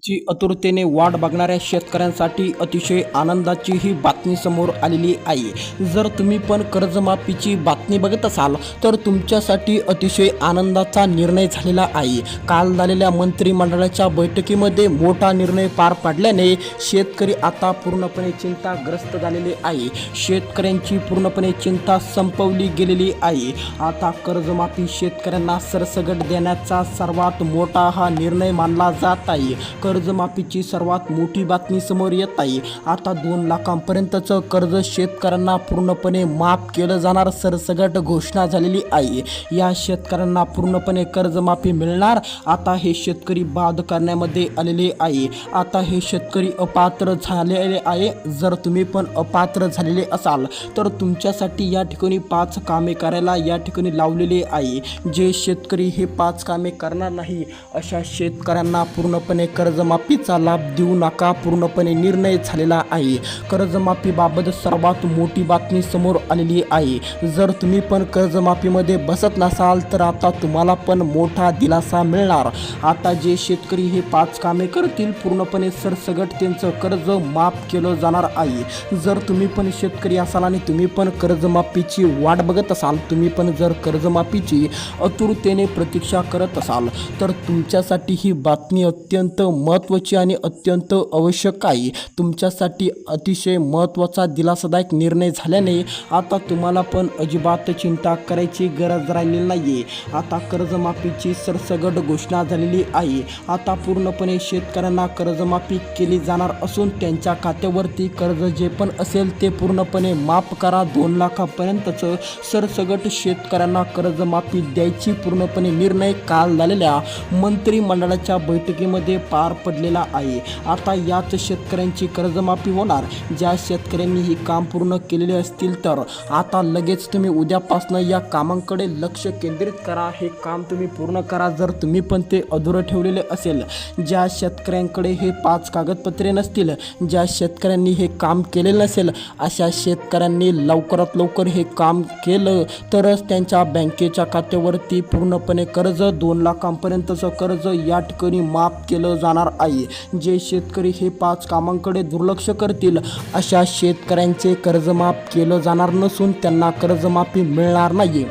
ची आतुरतेने वाट बघणाऱ्या शेतकऱ्यांसाठी अतिशय आनंदाची ही बातमी समोर आलेली आहे। जर तुम्ही पण कर्जमाफीची बातमी बघत असाल तर तुमच्यासाठी अतिशय आनंदाचा निर्णय झालेला आहे। काल झालेल्या मंत्रिमंडळाच्या बैठकीमध्ये मोठा निर्णय पार पडल्याने शेतकरी आता पूर्णपणे चिंताग्रस्त झालेले आहे। शेतकऱ्यांची पूर्णपणे चिंता संपवली गेलेली आहे। आता कर्जमाफी शेतकऱ्यांना सरसकट देण्याचा सर्वात मोठा हा निर्णय मानला जात आहे। कर्जमाफीची सर्वात मोठी बातमी समोर येत आहे। आता 2 लाखांपर्यंतचं कर्ज शेतकऱ्यांना पूर्णपणे माफ केलं जाणार, सरसकट घोषणा झालेली आहे। या शेतकऱ्यांना पूर्णपणे कर्जमाफी मिळणार। आता हे शेतकरी बाद करण्यामध्ये आलेले आहे। आता हे शेतकरी अपात्र झालेले आहे। जर तुम्ही पण अपात्र झालेले असाल तर तुमच्यासाठी या ठिकाणी 5 कामे करायला या ठिकाणी लावलेले आहे। जे शेतकरी हे 5 कामे करणार नाही अशा शेतकऱ्यांना पूर्णपणे कर्जमाफीचा लाभ देऊ नका, पूर्णपणे निर्णय झालेला आहे। कर्जमाफीबाबत सर्वात मोठी बातमी समोर आलेली आहे। जर तुम्ही पण कर्जमाफीमध्ये बसत नसाल तर आता तुम्हाला पण मोठा दिलासा मिळणार। आता जे शेतकरी हे 5 कामे करतील पूर्णपणे सरसकट त्यांचं कर्ज माफ केलं जाणार आहे। जर तुम्ही पण शेतकरी असाल आणि तुम्ही पण कर्जमाफीची वाट बघत असाल, तुम्ही पण जर कर्जमाफीची आतुरतेने प्रतीक्षा करत असाल तर तुमच्यासाठी ही बातमी अत्यंत महत्त्वाची आणि अत्यंत आवश्यक आहे। तुमच्यासाठी अतिशय महत्त्वाचा दिलासादायक निर्णय झाल्याने आता तुम्हाला पण अजिबात चिंता करायची गरज राहिलेली नाही आहे। आता कर्जमाफीची सरसकट घोषणा झालेली आहे। आता पूर्णपणे शेतकऱ्यांना कर्जमाफी केली जाणार असून त्यांच्या खात्यावरती कर्ज जे पण असेल ते पूर्णपणे माफ करा। 2 लाखापर्यंतचं सरसकट शेतकऱ्यांना कर्जमाफी द्यायची पूर्णपणे निर्णय काल झालेल्या मंत्रिमंडळाच्या बैठकीमध्ये पार पडलेला आहे। आता याच शेतकऱ्यांची कर्जमाफी होणार ज्या शेतकऱ्यांनी ही काम पूर्ण केलेले असतील। तर आता लगेच तुम्ही उद्यापासून या कामांकडे लक्ष केंद्रित करा, हे काम तुम्ही पूर्ण करा। जर तुम्ही पण ते अधुरं ठेवलेले असेल, ज्या शेतकऱ्यांकडे हे 5 कागदपत्रे नसतील, ज्या शेतकऱ्यांनी हे काम केलेलं नसेल, अशा शेतकऱ्यांनी लवकरात लवकर हे काम केलं तरच त्यांच्या बँकेच्या खात्यावरती पूर्णपणे कर्ज 2 लाखांपर्यंतचं कर्ज या ठिकाणी माफ केलं जाणार आहे। जे शेतकरी हे 5 कामांकडे दुर्लक्ष करतील अशा शेतकऱ्यांचे कर्ज माफ केलं जाणार नसून त्यांना कर्जमाफी मिळणार नाही।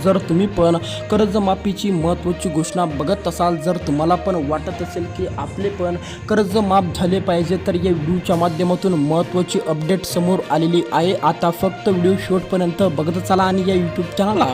जर तुम्ही पण कर्जमाफीची महत्त्वाची घोषणा बघत असाल, जर तुम्हाला पण वाटत असेल की आपले पण कर्ज माफ झाले पाहिजे, तर या व्हिडिओच्या माध्यमातून महत्त्वाची अपडेट समोर आलेली आहे। आता फक्त व्हिडिओ शेवटपर्यंत बघत चला आणि या यूट्यूब चॅनलला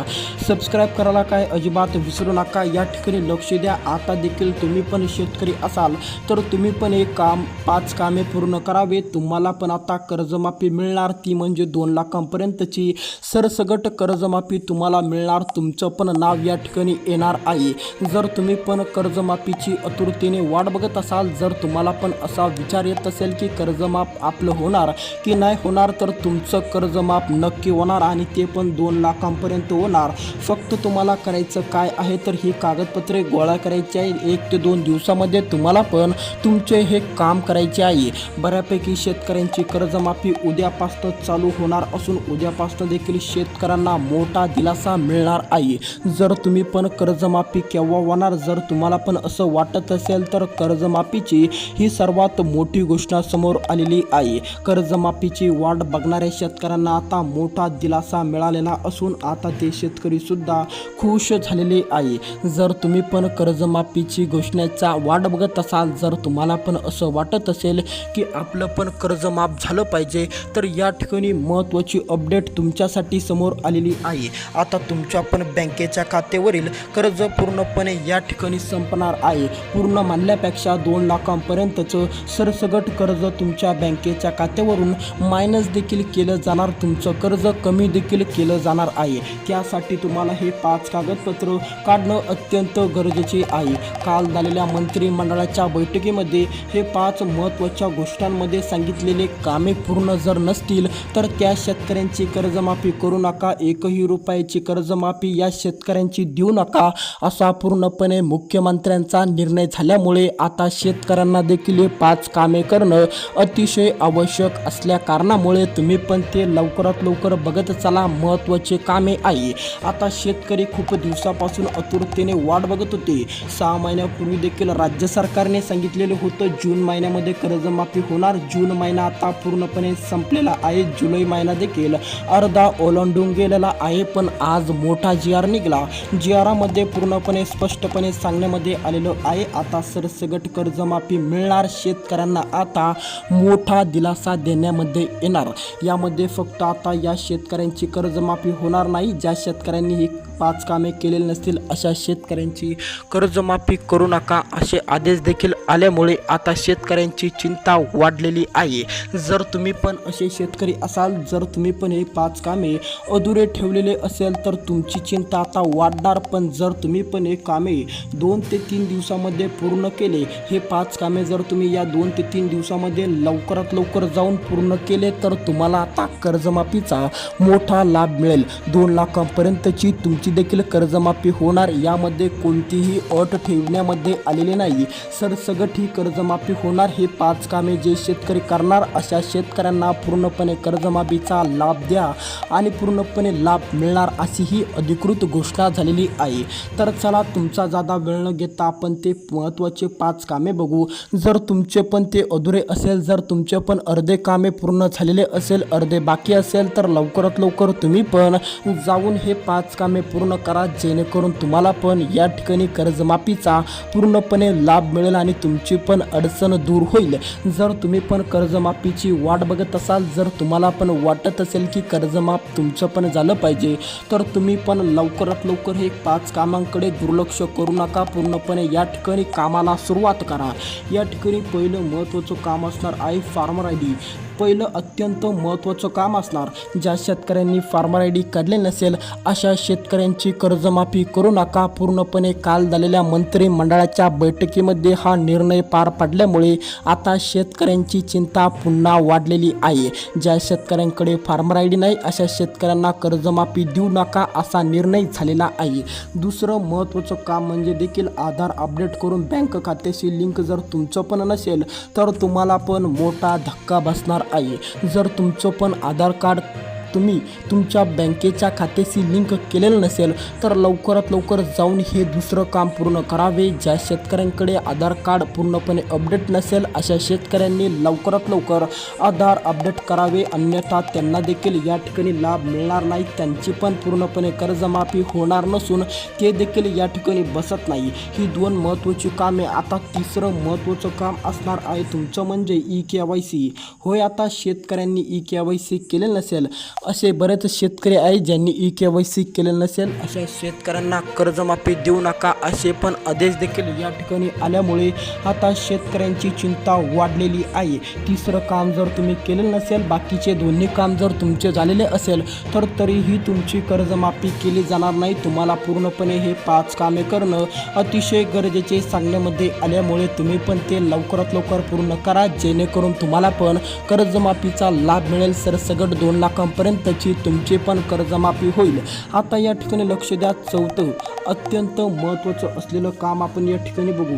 सबस्क्राईब करायला काय अजिबात विसरू नका। या ठिकाणी लक्ष द्या। आता देखील तुम्ही पण शेतकरी असाल तर तुम्ही पण एक 5 कामे पूर्ण करावे। तुम्हाला पण आता कर्जमाफी मिळणार, ती म्हणजे 2 लाखांपर्यंतची सरसकट कर्जमाफी तुम्हाला मिळणार। तुमचं पण नाव या ठिकाणी येणार आहे। जर तुम्ही पण कर्जमाफीची आतुरतेने वाट बघत असाल, जर तुम्हाला पण असा विचार येत असेल की कर्जमाफ आपलं होणार की नाही होणार, तर तुमचं कर्जमाफ नक्की होणार आणि ते पण 2 लाखांपर्यंत होणार। फक्त तुम्हाला करायचं काय आहे तर ही कागदपत्रे गोळा करायची आहे। 1 ते 2 दिवसामध्ये तुम्हाला पण तुमचे हे काम करायचे आहे। बऱ्यापैकी शेतकऱ्यांची कर्जमाफी उद्यापासून चालू होणार असून उद्यापासून देखील शेतकऱ्यांना मोठा दिलासा मिळणार आहे। जर तुम्ही पण कर्जमाफी केव्हा होणार, जर तुम्हाला पण असं वाटत असेल तर कर्जमाफीची ही सर्वात मोठी घोषणा समोर आलेली आहे। कर्जमाफीची वाट बघणाऱ्या शेतकऱ्यांना आता मोठा दिलासा मिळालेला असून आता ते शेतकरी सुद्धा खुश झालेले आहे। जर तुम्ही पण कर्जमाफीची घोषणेचा वाट बघत असाल, जर तुम्हाला पण असं वाटत असेल की आपलं पण कर्ज माफ झालं पाहिजे, तर या ठिकाणी महत्त्वाची अपडेट तुमच्यासाठी समोर आलेली आहे। आता तुमच्या पण बँकेच्या खात्यावरील कर्ज पूर्णपणे या ठिकाणी संपणार आहे। पूर्ण मानल्यापेक्षा 2 लाखांपर्यंतचं सरसकट कर्ज तुमच्या बँकेच्या खात्यावरून मायनस देखील केलं जाणार, तुमचं कर्ज कमी देखील केलं जाणार आहे। त्यासाठी तुम्हाला हे 5 कागदपत्र काढणं अत्यंत गरजेचे आहे। काल झालेल्या मंत्रिमंडळाच्या बैठकीमध्ये हे 5 महत्त्वाच्या घोषणांमध्ये सांगितलेले कामे पूर्ण जर नसतील तर त्या शेतकऱ्यांची कर्जमाफी करू नका। 1ही रुपयाची कर्ज कर्जमाफी या शेतकऱ्यांची देऊ नका असा पूर्णपणे मुख्यमंत्र्यांचा निर्णय झाल्यामुळे आता शेतकऱ्यांना देखील हे 5 कामे करणं अतिशय आवश्यक असल्या कारणामुळे तुम्ही पण ते लवकरात लवकर बघत चला. महत्त्वाचे कामे आहे. आता शेतकरी खूप दिवसापासून आतुरतेने वाट बघत होते. 6 महिन्यापूर्वी देखील राज्य सरकारने सांगितलेलं होतं जून महिन्यामध्ये कर्जमाफी होणार. जून महिना आता पूर्णपणे संपलेला आहे. जुलै महिना देखील अर्धा ओलांडून गेलेला आहे. पण आज मोठा GR निघाला. GRमध्ये पूर्णपणे स्पष्टपणे सांगण्यामध्ये आलेलं आहे आता सरसकट कर्जमाफी मिळणार. शेतकऱ्यांना आता मोठा दिलासा देण्यामध्ये येणार. यामध्ये फक्त आता या शेतकऱ्यांची कर्जमाफी होणार नाही. ज्या शेतकऱ्यांनी ही 5 कामे केलेली नसतील अशा शेतकऱ्यांची कर्जमाफी करू नका असे आदेश देखील आल्यामुळे आता शेतकऱ्यांची चिंता वाढलेली आहे. जर तुम्ही पण असे शेतकरी असाल, जर तुम्ही पण हे 5 कामे अधुरे ठेवलेले असेल तर तुमची चिंता आता वाढणार. पण जर तुम्ही पण हे कामे 2 ते 3 दिवसामध्ये पूर्ण केले, हे 5 कामे जर तुम्ही या 2 ते 3 दिवसामध्ये लवकरात लवकर जाऊन पूर्ण केले तर तुम्हाला आता कर्जमाफीचा मोठा लाभ मिळेल. 2 लाखांपर्यंतची तुमची देखील कर्जमाफी होणार. यामध्ये कोणतीही अट ठेवण्यामध्ये आलेली नाही. सरसकट ही कर्जमाफी होणार. हे 5 कामे जे शेतकरी करणार अशा शेतकऱ्यांना पूर्णपणे कर्जमाफीचा लाभ द्या आणि पूर्णपणे लाभ मिळणार अशी ही अधिकृत घोषणा झालेली आहे. तर चला तुमचा जादा वेळ न घेता आपण ते महत्त्वाचे 5 कामे बघू. जर तुमचे पण ते अधुरे असेल, जर तुमचे पण अर्धे कामे पूर्ण झालेले असेल, अर्धे बाकी असेल तर लवकरात लवकर तुम्ही पण जाऊन हे 5 कामे पूर्ण करा जेणेकरून तुम्हाला पण या ठिकाणी कर्जमाफीचा पूर्णपणे लाभ मिळेल आणि तुमची पण अडचण दूर होईल. जर तुम्ही पण कर्जमाफीची वाट बघत असाल, जर तुम्हाला पण वाटत असेल की कर्जमाफ तुमचं पण झालं पाहिजे तर तुम्ही पण लवकरात लवकर हे 5 कामांकडे दुर्लक्ष करू नका. पूर्णपणे या ठिकाणी कामाला सुरुवात करा. या ठिकाणी पहिलं महत्त्वाचं काम असणार आहे फार्मर ID. पहिलं अत्यंत महत्त्वाचं काम असणार. ज्या शेतकऱ्यांनी फार्मर ID काढले नसेल अशा शेतकऱ्यांची कर्जमाफी करू नका. पूर्णपणे काल झालेल्या मंत्रिमंडळाच्या बैठकीमध्ये हा निर्णय पार पडल्यामुळे आता शेतकऱ्यांची चिंता पुन्हा वाढलेली आहे. ज्या शेतकऱ्यांकडे फार्मर ID नाही अशा शेतकऱ्यांना कर्जमाफी देऊ नका असा निर्णय झालेला आहे. दुसरं महत्त्वाचं काम म्हणजे देखील आधार अपडेट करून बँक खात्याशी लिंक जर तुमचं पण नसेल तर तुम्हाला पण मोठा धक्का बसणार आहे. जर तुमचं पण आधार कार्ड तुम्ही तुमच्या बँकेच्या खात्याशी लिंक केलेलं नसेल तर लवकरात लवकर जाऊन हे दुसरं काम पूर्ण करावे. ज्या शेतकऱ्यांकडे आधार कार्ड पूर्णपणे अपडेट नसेल अशा शेतकऱ्यांनी लवकरात लवकर आधार अपडेट करावे. अन्यथा त्यांना देखील या ठिकाणी लाभ मिळणार नाही. त्यांची पण पूर्णपणे कर्जमाफी होणार नसून ते देखील या ठिकाणी बसत नाही. ही 2 महत्त्वाची कामे. आता तिसरं महत्त्वाचं काम असणार आहे तुमचं म्हणजे eKYC. होय, आता शेतकऱ्यांनी eKYC केले नसेल असे बरेच शेतकरी आहेत ज्यांनी eKYC केले नसेल अशा शेतकऱ्यांना कर्जमाफी देऊ नका असे पण आदेश देखील या ठिकाणी आल्यामुळे आता शेतकऱ्यांची चिंता वाढलेली आहे. तिसरं काम जर तुम्ही केलेलं नसेल, बाकीचे दोन्ही काम जर तुमचे झालेले असेल तर तरीही तुमची कर्जमाफी केली जाणार नाही. तुम्हाला पूर्णपणे हे 5 कामे करणं अतिशय गरजेचे सांगण्यामध्ये आल्यामुळे तुम्ही पण ते लवकरात लवकर पूर्ण करा जेणेकरून तुम्हाला पण कर्जमाफीचा लाभ मिळेल. सरसकट 2 लाखांपर्यंत तुमची पण कर्जमाफी होईल. आता या ठिकाणी लक्ष द्या. चौथं अत्यंत महत्त्वाचं असलेलं काम आपण या ठिकाणी बघू.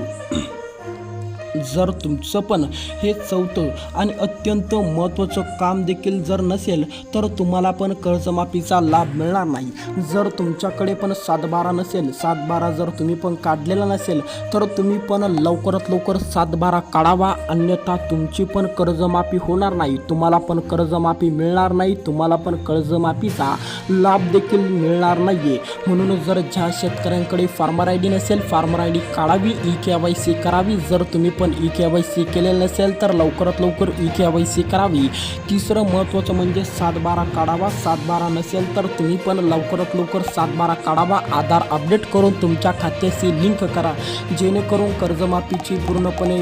जर तुमचं पण हे चौथं आणि अत्यंत महत्त्वाचं काम देखील जर नसेल तर तुम्हाला पण कर्जमाफीचा लाभ मिळणार नाही. जर तुमच्याकडे पण 7/12 नसेल, 7/12 जर तुम्ही पण काढलेला नसेल तर तुम्ही पण लवकरात लवकर 7/12 काढावा. अन्यथा तुमची पण कर्जमाफी होणार नाही. तुम्हाला पण कर्जमाफी मिळणार नाही. तुम्हाला पण कर्जमाफीचा लाभ देखील मिळणार नाही. म्हणून जर ज्या शेतकऱ्यांकडे फार्मर ID नसेल, फार्मर ID काढावी, eKYC करावी. जर तुम्ही पण eKYC केलेलं नसेल तर लवकरात लवकर eKYC करावी. तिसरं महत्त्वाचं म्हणजे 7/12 काढावा. 7/12 नसेल तर तुम्ही पण लवकरात लवकर 7/12 काढावा. आधार अपडेट करून तुमच्या खात्याशी लिंक करा जेणेकरून कर्जमाफीची पूर्णपणे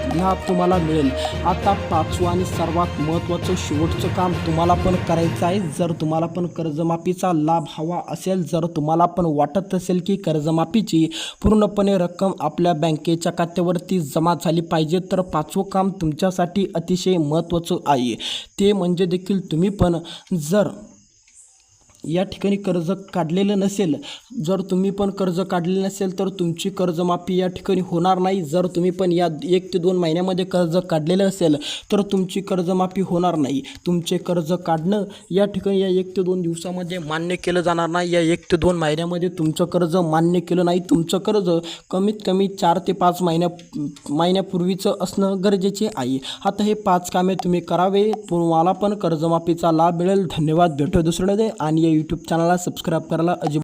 लाभ तुम्हाला मिळेल. आता 5वं आणि सर्वात महत्त्वाचं शेवटचं काम तुम्हाला पण करायचं आहे. जर तुम्हाला पण कर्जमाफीचा लाभ हवा असेल, जर तुम्हाला पण वाटत असेल की कर्जमाफीची पूर्णपणे रक्कम आपल्या बँकेच्या खात्यावरती जमा झाली पाहिजे तर 5वं काम तुमच्यासाठी अतिशय महत्त्वाचं आहे. ते म्हणजे देखील तुम्ही पण जर या ठिकाणी कर्ज काढलेलं नसेल, जर तुम्ही पण कर्ज काढलेलं नसेल तर तुमची कर्जमाफी या ठिकाणी होणार नाही. जर तुम्ही पण या 1 ते 2 महिन्यामध्ये कर्ज काढलेलं असेल तर तुमची कर्जमाफी होणार नाही. तुमचे कर्ज काढणं या ठिकाणी या 1 ते 2 दिवसामध्ये मान्य केलं जाणार नाही. या 1 ते 2 महिन्यामध्ये तुमचं कर्ज मान्य केलं नाही. तुमचं कर्ज कमीत कमी 4 ते 5 महिन्यापूर्वीचं असणं गरजेचे आहे. आता हे 5 कामे तुम्ही करावे, तुम्हाला पण कर्जमाफीचा लाभ मिळेल. धन्यवाद. भेटू दुसऱ्या आणि या यूट्यूब चॅनलला सबस्क्राईब करायला अजिबात